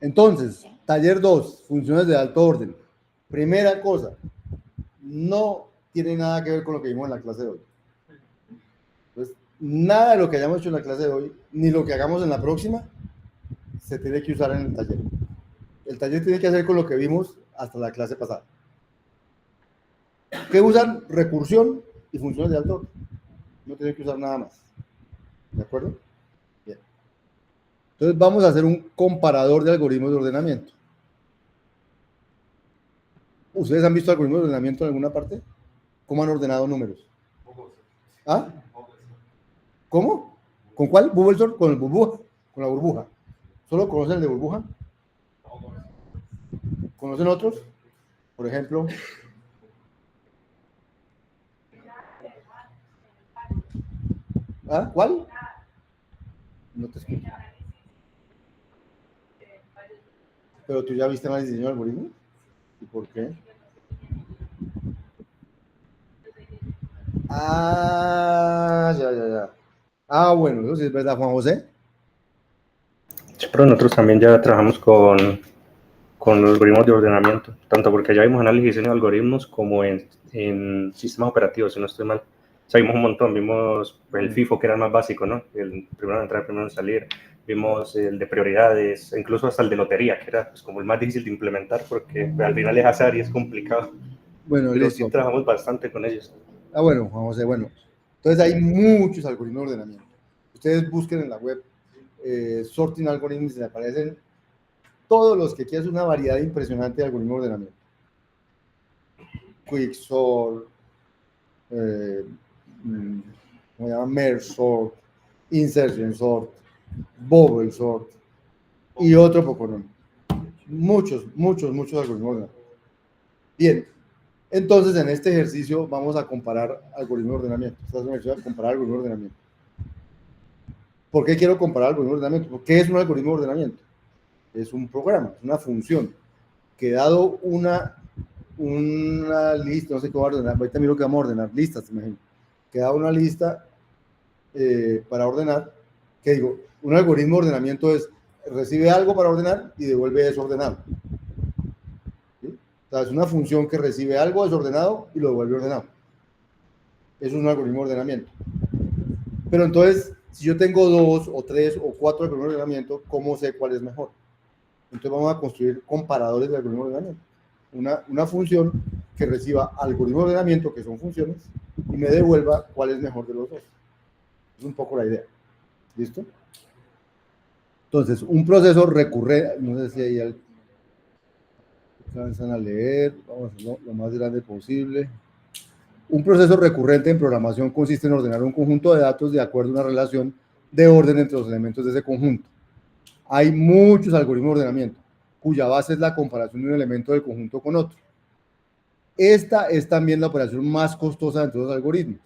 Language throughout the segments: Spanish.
Entonces, taller 2, funciones de alto orden. Primera cosa, no tiene nada que ver con lo que vimos en la clase de hoy. Entonces, nada de lo que hayamos hecho en la clase de hoy, ni lo que hagamos en la próxima, se tiene que usar en el taller. El taller tiene que hacer con lo que vimos hasta la clase pasada. ¿Qué usan? Recursión y funciones de alto orden. No tienen que usar nada más. ¿De acuerdo? Bien. Entonces vamos a hacer un comparador de algoritmos de ordenamiento. ¿Ustedes han visto algoritmos de ordenamiento en alguna parte? ¿Cómo han ordenado números? ¿Ah? ¿Cómo? ¿Con cuál? ¿Bubblesort? Con el burbuja. Con la burbuja. ¿Solo conocen el de burbuja? ¿Conocen otros? Por ejemplo. ¿Ah? ¿Cuál? No te escucho. ¿Pero tú ya viste análisis de diseño de algoritmos? ¿Y por qué? Ah, ya. Ah, bueno, eso sí es verdad, Juan José. Sí, pero nosotros también ya trabajamos con los algoritmos de ordenamiento, tanto porque ya vimos análisis y diseño de algoritmos como en sistemas operativos, si no estoy mal. O sea, vimos un montón, vimos el FIFO, que era el más básico, ¿no? El primero en entrar, el primero en salir. Vimos el de prioridades, incluso hasta el de lotería, que era pues, como el más difícil de implementar porque pues, al final es azar y es complicado. Bueno, pero listo. sí trabajamos bastante con ellos. Ah, bueno, Juan José, bueno. Entonces hay muchos algoritmos de ordenamiento. Ustedes busquen en la web Sorting Algorithms y les aparecen todos los que quieran, una variedad impresionante de algoritmos de ordenamiento. Quicksort, ¿cómo se llama? Merge Sort, Insertion Sort, Bubble Sort y otro poco no. Muchos algoritmos de ordenamiento. Bien, entonces en este ejercicio vamos a comparar algoritmos de ordenamiento. Esta es una ejercicio de comparar algoritmos de ordenamiento. ¿Por qué quiero comparar algoritmos de ordenamiento? ¿Qué es un algoritmo de ordenamiento? Es un programa, es una función que dado una lista, no sé qué va a ordenar, ahorita miro que vamos a ordenar listas, imagino, que da una lista para ordenar, que digo, un algoritmo de ordenamiento es, recibe algo para ordenar y devuelve desordenado. ¿Sí? O sea, es una función que recibe algo desordenado y lo devuelve ordenado. Eso es un algoritmo de ordenamiento. Pero entonces, si yo tengo 2 o 3 o 4 algoritmos de ordenamiento, ¿cómo sé cuál es mejor? Entonces vamos a construir comparadores de algoritmos de ordenamiento. Una función que reciba algoritmos de ordenamiento, que son funciones, y me devuelva cuál es mejor de los dos. Es un poco la idea. ¿Listo? Entonces, un proceso recurrente, no sé si ahí alcanzan a leer, vamos a hacerlo lo más grande posible. Un proceso recurrente en programación consiste en ordenar un conjunto de datos de acuerdo a una relación de orden entre los elementos de ese conjunto. Hay muchos algoritmos de ordenamiento, cuya base es la comparación de un elemento del conjunto con otro. Esta es también la operación más costosa de todos los algoritmos,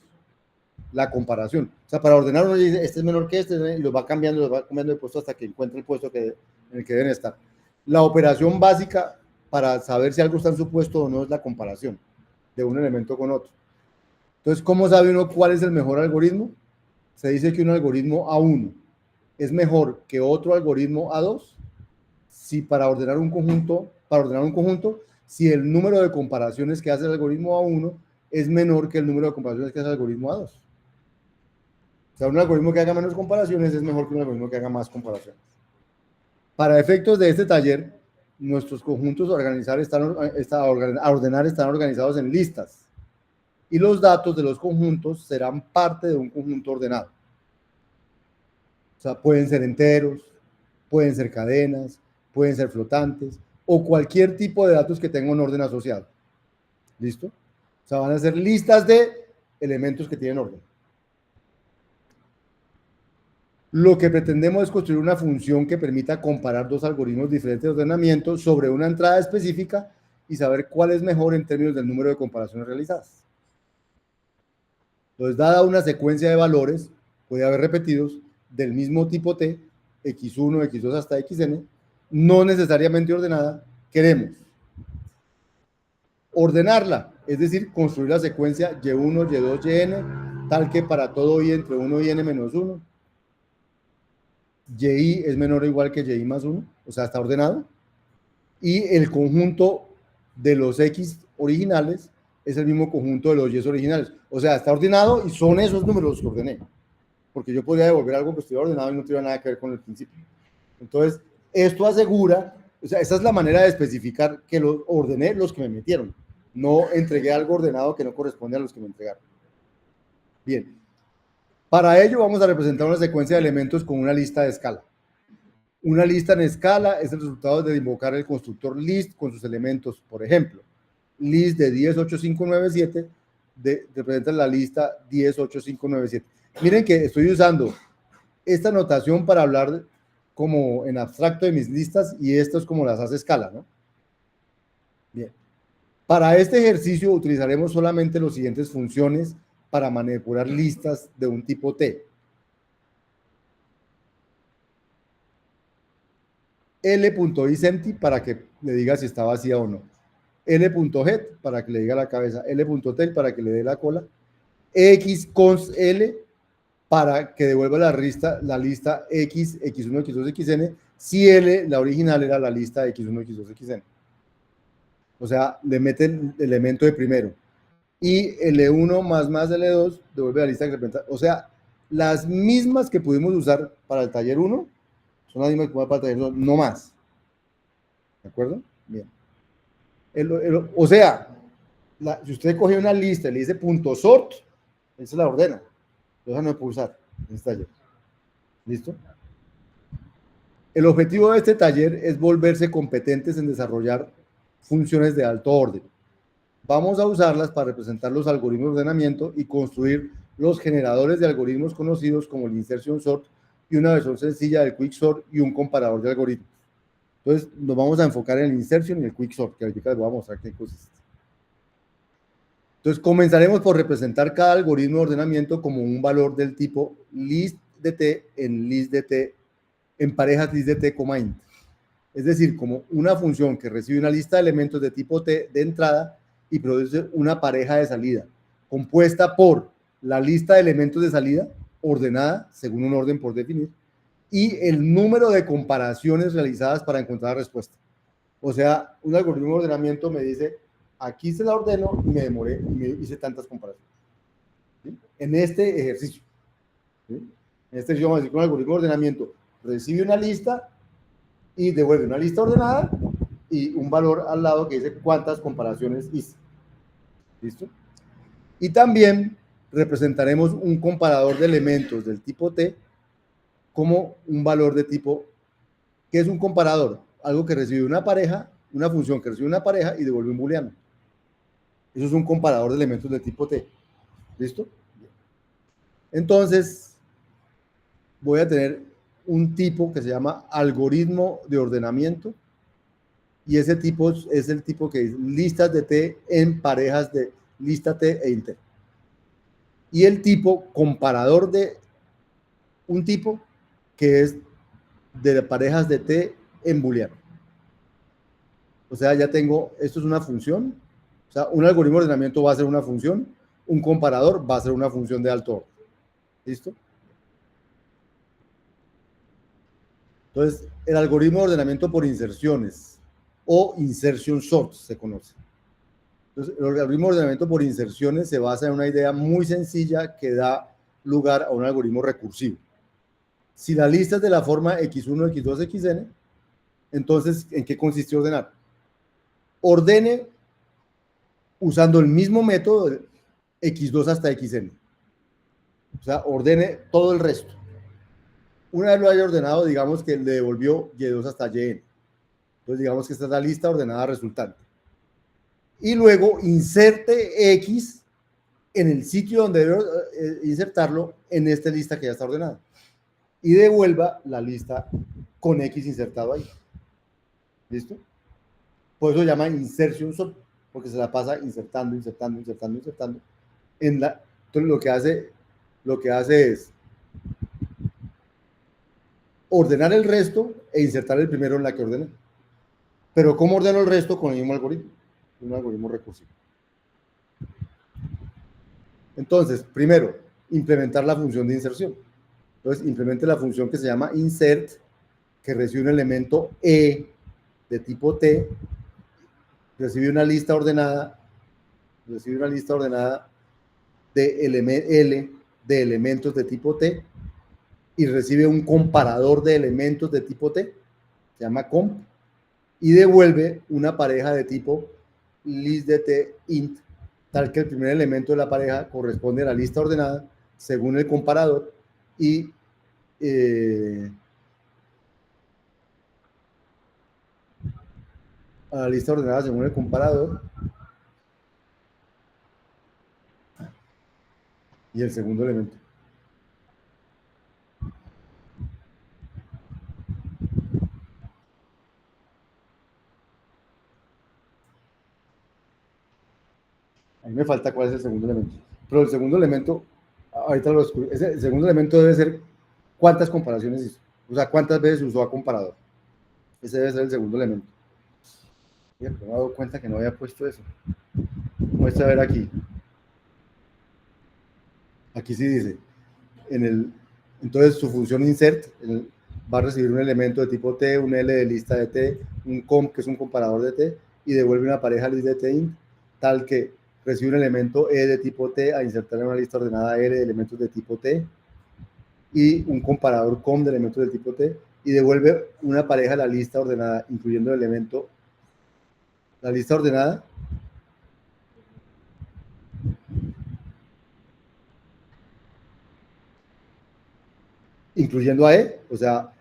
la comparación. O sea, para ordenar uno dice, este es menor que este, y los va cambiando de puesto hasta que encuentre el puesto en el que deben estar. La operación básica para saber si algo está en su puesto o no es la comparación de un elemento con otro. Entonces, ¿cómo sabe uno cuál es el mejor algoritmo? Se dice que un algoritmo A1 es mejor que otro algoritmo A2 si para ordenar un conjunto, si el número de comparaciones que hace el algoritmo A1 es menor que el número de comparaciones que hace el algoritmo A2. O sea, un algoritmo que haga menos comparaciones es mejor que un algoritmo que haga más comparaciones. Para efectos de este taller, nuestros conjuntos a ordenar están organizados en listas y los datos de los conjuntos serán parte de un conjunto ordenado. O sea, pueden ser enteros, pueden ser cadenas, pueden ser flotantes o cualquier tipo de datos que tenga un orden asociado. ¿Listo? O sea, van a ser listas de elementos que tienen orden. Lo que pretendemos es construir una función que permita comparar dos algoritmos diferentes de ordenamiento sobre una entrada específica y saber cuál es mejor en términos del número de comparaciones realizadas. Entonces, dada una secuencia de valores, puede haber repetidos del mismo tipo T, x1, x2 hasta xn, no necesariamente ordenada, queremos ordenarla, es decir, construir la secuencia y1, y2, yn, tal que para todo i entre 1 y n menos 1, y es menor o igual que y más 1, o sea, está ordenado, y el conjunto de los x originales es el mismo conjunto de los y originales, o sea, está ordenado y son esos números los que ordené, porque yo podría devolver algo que estuviera ordenado y no tuviera nada que ver con el principio. Entonces, esto asegura, o sea, esa es la manera de especificar que los ordené los que me metieron, no entregué algo ordenado que no corresponde a los que me entregaron. Bien, para ello vamos a representar una secuencia de elementos con una lista de escala. Una lista en escala es el resultado de invocar el constructor list con sus elementos. Por ejemplo, list de 108597 representa la lista 108597. Miren que estoy usando esta notación para hablar como en abstracto de mis listas y esto es como las hace escala, ¿no? Bien. Para este ejercicio utilizaremos solamente las siguientes funciones para manipular listas de un tipo T. L.isEmpty para que le diga si está vacía o no. L.head para que le diga la cabeza. L.tail para que le dé la cola. Xconst L para que devuelva la lista X, X1, X2, XN, si L, la original, era la lista X1, X2, XN. O sea, le mete el elemento de primero. Y L1 más L2 devuelve la lista que representa. O sea, las mismas que pudimos usar para el taller 1 son las mismas que pudimos para el taller 2, no más. ¿De acuerdo? Bien. O sea, si usted coge una lista y le dice .sort, él se la ordena. Entonces no puede usar en este taller. ¿Listo? El objetivo de este taller es volverse competentes en desarrollar funciones de alto orden. Vamos a usarlas para representar los algoritmos de ordenamiento y construir los generadores de algoritmos conocidos como el insertion sort y una versión sencilla del quicksort y un comparador de algoritmos. Entonces, nos vamos a enfocar en el insertion y el quicksort, que ahorita les voy a mostrar qué consiste. Entonces, comenzaremos por representar cada algoritmo de ordenamiento como un valor del tipo list de t en list de t en parejas list de t, int. Es decir, como una función que recibe una lista de elementos de tipo t de entrada y produce una pareja de salida, compuesta por la lista de elementos de salida, ordenada según un orden por definir, y el número de comparaciones realizadas para encontrar la respuesta. O sea, un algoritmo de ordenamiento me dice, aquí se la ordeno y me demoré y me hice tantas comparaciones. ¿Sí? En este ejercicio. ¿Sí? En este ejercicio vamos a decir que un algoritmo de ordenamiento recibe una lista y devuelve una lista ordenada y un valor al lado que dice cuántas comparaciones hice. ¿Listo? Y también representaremos un comparador de elementos del tipo T como un valor de tipo, ¿qué es un comparador? Algo que recibe una pareja, una función que recibe una pareja y devuelve un booleano. Eso es un comparador de elementos del tipo T. ¿Listo? Entonces, voy a tener un tipo que se llama algoritmo de ordenamiento y ese tipo es el tipo que es listas de T en parejas de lista T e inter. Y el tipo comparador de un tipo que es de parejas de T en booleano. O sea, ya tengo, esto es una función, o sea, un algoritmo de ordenamiento va a ser una función, un comparador va a ser una función de alto orden. ¿Listo? Entonces, el algoritmo de ordenamiento por inserciones o insertion sort se conoce. Entonces, el algoritmo de ordenamiento por inserciones se basa en una idea muy sencilla que da lugar a un algoritmo recursivo. Si la lista es de la forma x1, x2, xn, entonces, ¿en qué consiste ordenar? Ordene usando el mismo método x2 hasta xn. O sea, ordene todo el resto. Una vez lo haya ordenado, digamos que le devolvió y2 hasta yn. Entonces, digamos que esta es la lista ordenada resultante. Y luego inserte x en el sitio donde debe insertarlo en esta lista que ya está ordenada. Y devuelva la lista con x insertado ahí. ¿Listo? Por eso se llama insertion sort, porque se la pasa insertando. Entonces lo que hace es ordenar el resto e insertar el primero en la que ordené. Pero ¿cómo ordeno el resto? Con el mismo algoritmo, un algoritmo recursivo. Entonces, primero, implementar la función de inserción. Entonces, implemente la función que se llama insert, que recibe un elemento E de tipo T, recibe una lista ordenada de L de elementos de tipo T y recibe un comparador de elementos de tipo T, se llama comp, y devuelve una pareja de tipo listDT int, tal que el primer elemento de la pareja corresponde a la lista ordenada según el comparador y a la lista ordenada según el comparador y el segundo elemento. A mí me falta cuál es el segundo elemento. Pero el segundo elemento, ahorita lo descubrí, el segundo elemento debe ser cuántas comparaciones hizo. O sea, cuántas veces usó a comparador. Ese debe ser el segundo elemento. Me he dado cuenta que no había puesto eso. Muestra a ver aquí. Aquí sí dice, entonces su función insert va a recibir un elemento de tipo T, un L de lista de T, un comp que es un comparador de T, y devuelve una pareja list de T int, tal que recibe un elemento E de tipo T a insertar en una lista ordenada L de elementos de tipo T, y un comparador comp de elementos del tipo T, y devuelve una pareja a la lista ordenada, incluyendo el elemento, la lista ordenada, incluyendo a E, o sea,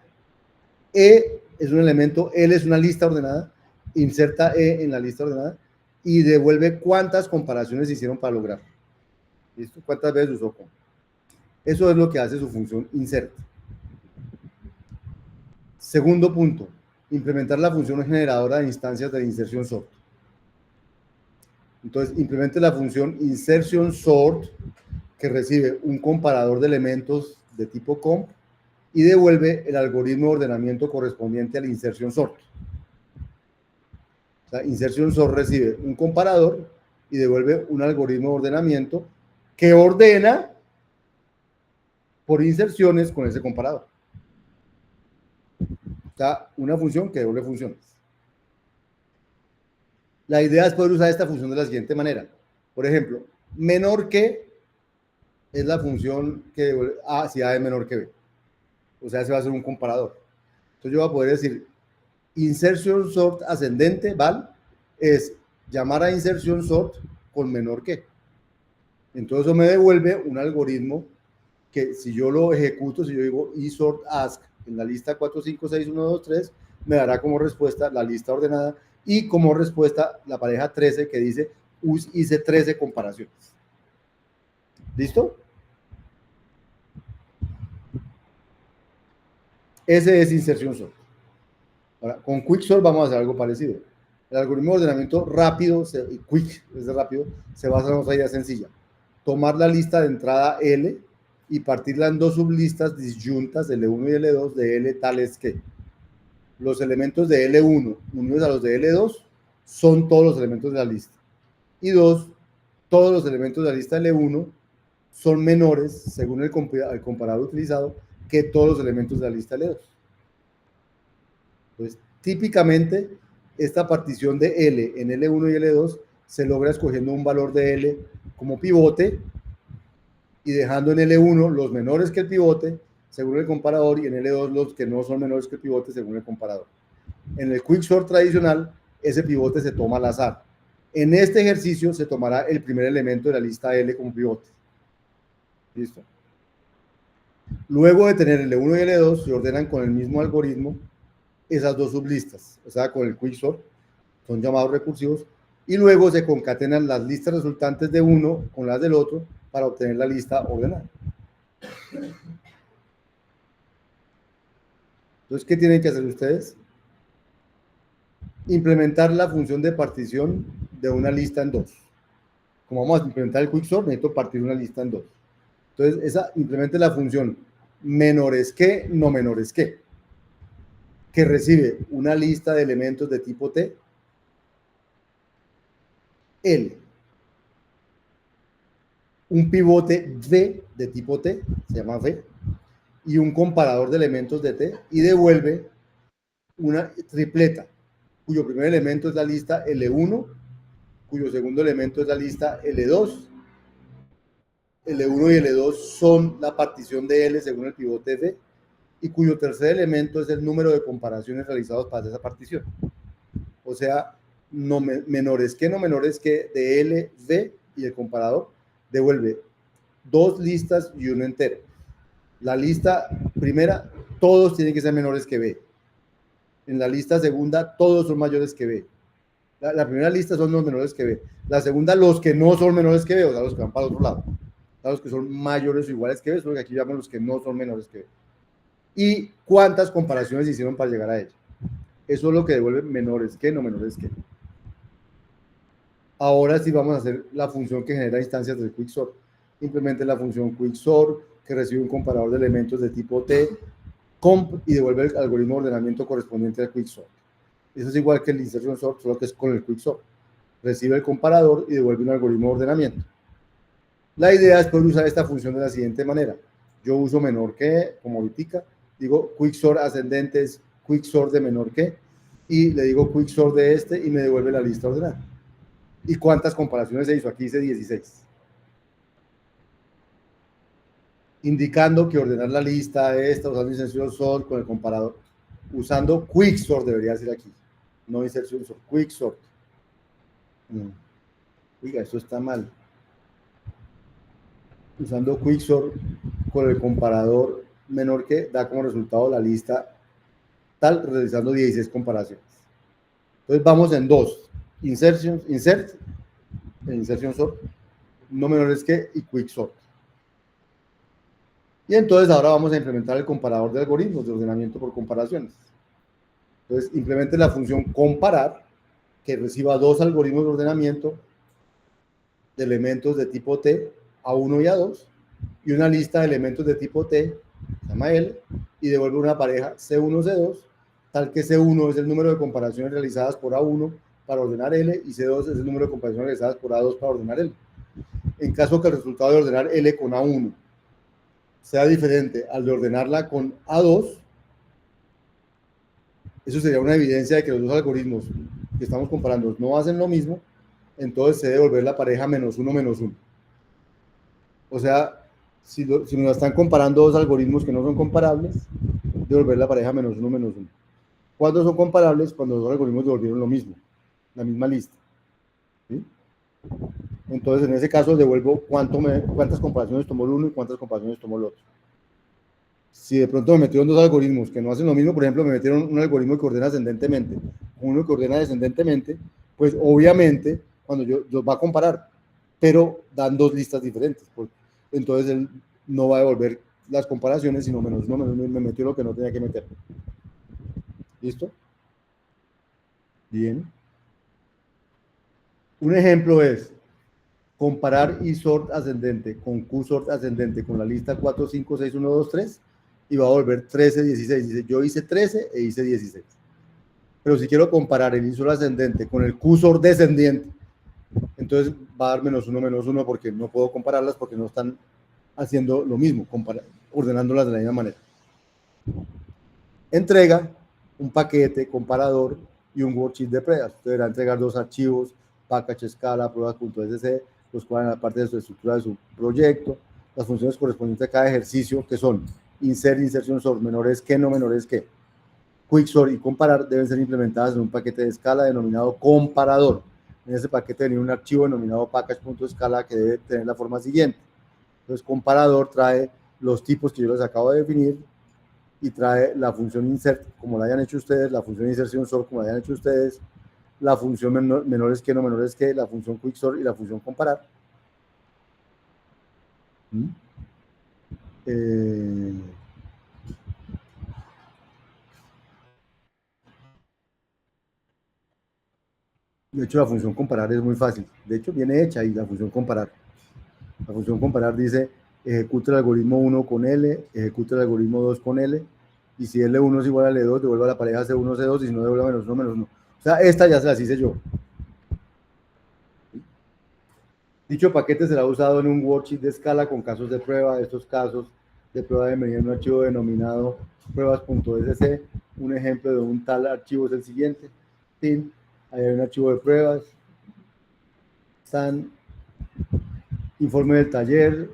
E es un elemento, L es una lista ordenada, inserta E en la lista ordenada y devuelve cuántas comparaciones hicieron para lograr. ¿Listo? ¿Cuántas veces usó comp? Eso es lo que hace su función insert. Segundo punto, implementar la función generadora de instancias de inserción sort. Entonces, implemente la función insertion sort, que recibe un comparador de elementos de tipo comp y devuelve el algoritmo de ordenamiento correspondiente a la insertion sort. O sea, insertion sort recibe un comparador y devuelve un algoritmo de ordenamiento que ordena por inserciones con ese comparador. O sea, una función que devuelve funciones. La idea es poder usar esta función de la siguiente manera. Por ejemplo, menor que es la función que devuelve A si A es menor que B. O sea, se va a hacer un comparador. Entonces yo voy a poder decir insertion sort ascendente, ¿vale? Es llamar a insertion sort con menor que. Entonces eso me devuelve un algoritmo que si yo lo ejecuto, si yo digo isort ask en la lista 4, 5, 6, 1, 2, 3, me dará como respuesta la lista ordenada y como respuesta la pareja 13 que dice hice 13 comparaciones. ¿Listo? Ese es inserción sort. Ahora, con quicksort vamos a hacer algo parecido. El algoritmo de ordenamiento rápido, quick es de rápido, se basa en una idea sencilla. Tomar la lista de entrada L y partirla en dos sublistas disyuntas, L1 y L2, de L tales que los elementos de L1 unidos a los de L2 son todos los elementos de la lista. Y dos, todos los elementos de la lista L1 son menores, según el comparador utilizado, que todos los elementos de la lista L2. Entonces, típicamente, esta partición de L en L1 y L2 se logra escogiendo un valor de L como pivote y dejando en L1 los menores que el pivote, según el comparador, y en L2 los que no son menores que el pivote, según el comparador. En el quicksort tradicional, ese pivote se toma al azar. En este ejercicio se tomará el primer elemento de la lista L como pivote. ¿Listo? Luego de tener L1 y L2, se ordenan con el mismo algoritmo esas dos sublistas, o sea, con el quicksort, son llamados recursivos, y luego se concatenan las listas resultantes de uno con las del otro para obtener la lista ordenada. Entonces, ¿qué tienen que hacer ustedes? Implementar la función de partición de una lista en dos. Como vamos a implementar el quicksort, necesito partir una lista en dos. Entonces, implemente la función menores que, no menores que recibe una lista de elementos de tipo T, L, un pivote V de tipo T, se llama V, y un comparador de elementos de T y devuelve una tripleta, cuyo primer elemento es la lista L1, cuyo segundo elemento es la lista L2. L1 y L2 son la partición de L según el pivote F, y cuyo tercer elemento es el número de comparaciones realizados para esa partición. O sea, no menores que de L, V y el comparador devuelve dos listas y uno entero. La lista primera, todos tienen que ser menores que B. En la lista segunda, todos son mayores que B. La primera lista son los menores que B. La segunda, los que no son menores que B, o sea, los que van para el otro lado. O sea, los que son mayores o iguales que B, solo que aquí llaman los que no son menores que B. Y cuántas comparaciones hicieron para llegar a ella. Eso es lo que devuelve menores que, no menores que. Ahora sí vamos a hacer la función que genera instancias del quicksort. Implemente la función quicksort, que recibe un comparador de elementos de tipo T, comp, y devuelve el algoritmo de ordenamiento correspondiente al quicksort. Eso es igual que el insertion sort, solo que es con el quicksort. Recibe el comparador y devuelve un algoritmo de ordenamiento. La idea es poder usar esta función de la siguiente manera. Yo uso menor que, como ahorita, digo quicksort ascendente es quicksort de menor que, y le digo quicksort de este y me devuelve la lista ordenada. ¿Y cuántas comparaciones se hizo? Aquí dice 16. Indicando que ordenar la lista esta usando insertion sort con el comparador, usando quicksort debería decir aquí, no insertion sort, quicksort. Oiga, esto está mal. Usando quicksort con el comparador menor que da como resultado la lista tal, realizando 16 comparaciones. Entonces vamos en dos, insert, insertion sort, no menores que y quicksort. Y entonces ahora vamos a implementar el comparador de algoritmos de ordenamiento por comparaciones. Entonces implemente la función comparar, que reciba dos algoritmos de ordenamiento de elementos de tipo T, A1 y A2, y una lista de elementos de tipo T, se llama L, y devuelve una pareja C1, C2, tal que C1 es el número de comparaciones realizadas por A1 para ordenar L, y C2 es el número de comparaciones realizadas por A2 para ordenar L. En caso que el resultado de ordenar L con A1 sea diferente al de ordenarla con A2, eso sería una evidencia de que los dos algoritmos que estamos comparando no hacen lo mismo, entonces se debe devolver la pareja -1, -1. O sea, si nos están comparando dos algoritmos que no son comparables, devolver la pareja -1, -1. ¿Cuándo son comparables? Cuando los dos algoritmos devolvieron lo mismo, la misma lista. ¿Sí? Entonces, en ese caso, devuelvo cuántas comparaciones tomó el uno y cuántas comparaciones tomó el otro. Si de pronto me metieron dos algoritmos que no hacen lo mismo, por ejemplo, me metieron un algoritmo que ordena ascendentemente, uno que ordena descendentemente, pues obviamente, cuando yo los va a comparar, pero dan dos listas diferentes. Entonces, él no va a devolver las comparaciones, sino -1, me metió lo que no tenía que meter. ¿Listo? Bien. Un ejemplo es comparar isort ascendente con qsort ascendente con la lista 4, 5, 6, 1, 2, 3 y va a volver 13, 16. Dice, yo hice 13 e hice 16. Pero si quiero comparar el isort ascendente con el qsort descendiente, entonces va a dar -1, -1 porque no puedo compararlas porque no están haciendo lo mismo, ordenándolas de la misma manera. Entrega un paquete, comparador y un worksheet de pruebas. Usted deberá entregar dos archivos, package escala, pruebas.sc, los cuales en la parte de su estructura de su proyecto, las funciones correspondientes a cada ejercicio, que son insert, insertion sort, menores que, no menores que, quicksort y comparar, deben ser implementadas en un paquete de escala denominado comparador. En ese paquete viene un archivo denominado package.escala que debe tener la forma siguiente. Entonces, comparador trae los tipos que yo les acabo de definir y trae la función insert como la hayan hecho ustedes, la función insertion sort como la hayan hecho ustedes, la función menores que, no menores que, la función quicksort y la función comparar. De hecho, la función comparar es muy fácil. De hecho, viene hecha ahí la función comparar. La función comparar dice, ejecute el algoritmo 1 con L, ejecute el algoritmo 2 con L, y si L1 es igual a L2, devuelva a la pareja C1, C2, y si no, devuelva -1, -1. O sea, esta ya se las hice yo. Dicho paquete será usado en un worksheet de escala con casos de prueba. Estos casos de prueba deben venir en un archivo denominado pruebas.sc. Un ejemplo de un tal archivo es el siguiente. Ahí hay un archivo de pruebas. Están informe del taller.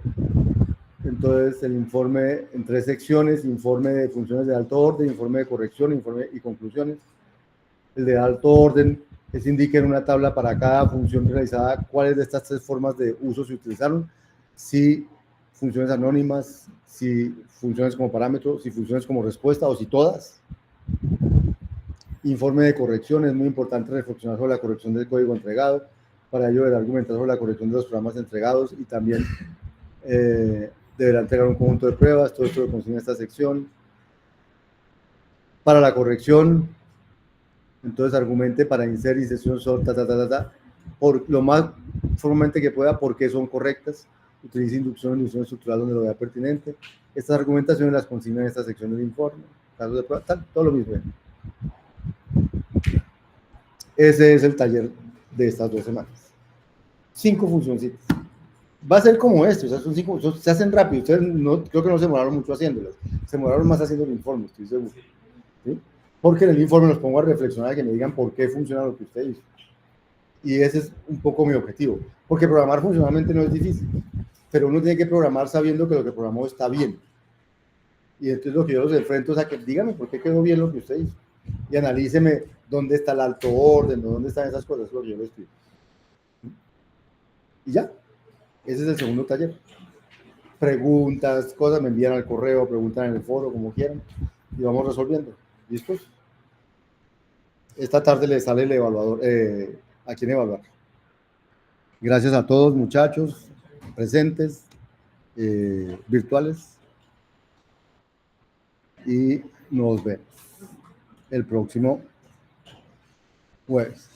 Entonces, el informe en 3 secciones: informe de funciones de alto orden, informe de corrección, informe y conclusiones. El de alto orden es indica en una tabla para cada función realizada cuáles de estas 3 formas de uso se utilizaron, si funciones anónimas, si funciones como parámetro, si funciones como respuesta o si todas. Informe de corrección: es muy importante reflexionar sobre la corrección del código entregado. Para ello deberá argumentar sobre la corrección de los programas entregados y también deberá entregar un conjunto de pruebas. Todo esto lo consigna esta sección. Para la corrección, entonces argumente para insert, inserción, sort, por lo más formalmente que pueda, por qué son correctas. Utilice inducción estructural donde lo vea pertinente. Estas argumentaciones las consigna en esta sección del informe. Casos de prueba, todo lo mismo. Ese es el taller de estas 2 semanas. 5 funcioncitas. Va a ser como esto, o sea, son 5, se hacen rápido. Ustedes no, creo que no se demoraron mucho haciéndolas, se demoraron más haciendo el informe, estoy seguro. ¿Sí? Porque en el informe los pongo a reflexionar, que me digan por qué funciona lo que usted hizo. Y ese es un poco mi objetivo, porque programar funcionalmente no es difícil, pero uno tiene que programar sabiendo que lo que programó está bien. Y entonces lo que yo los enfrento es a que dígame por qué quedó bien lo que usted hizo. Y analíceme dónde está el alto orden, dónde están esas cosas, es lo que yo les pido. Y ya, ese es el segundo taller. Preguntas, cosas, me envían al correo, preguntan en el foro, como quieran, y vamos resolviendo. ¿Listos? Esta tarde le sale el evaluador, a quién evaluar. Gracias a todos, muchachos, presentes, virtuales, y nos vemos el próximo jueves.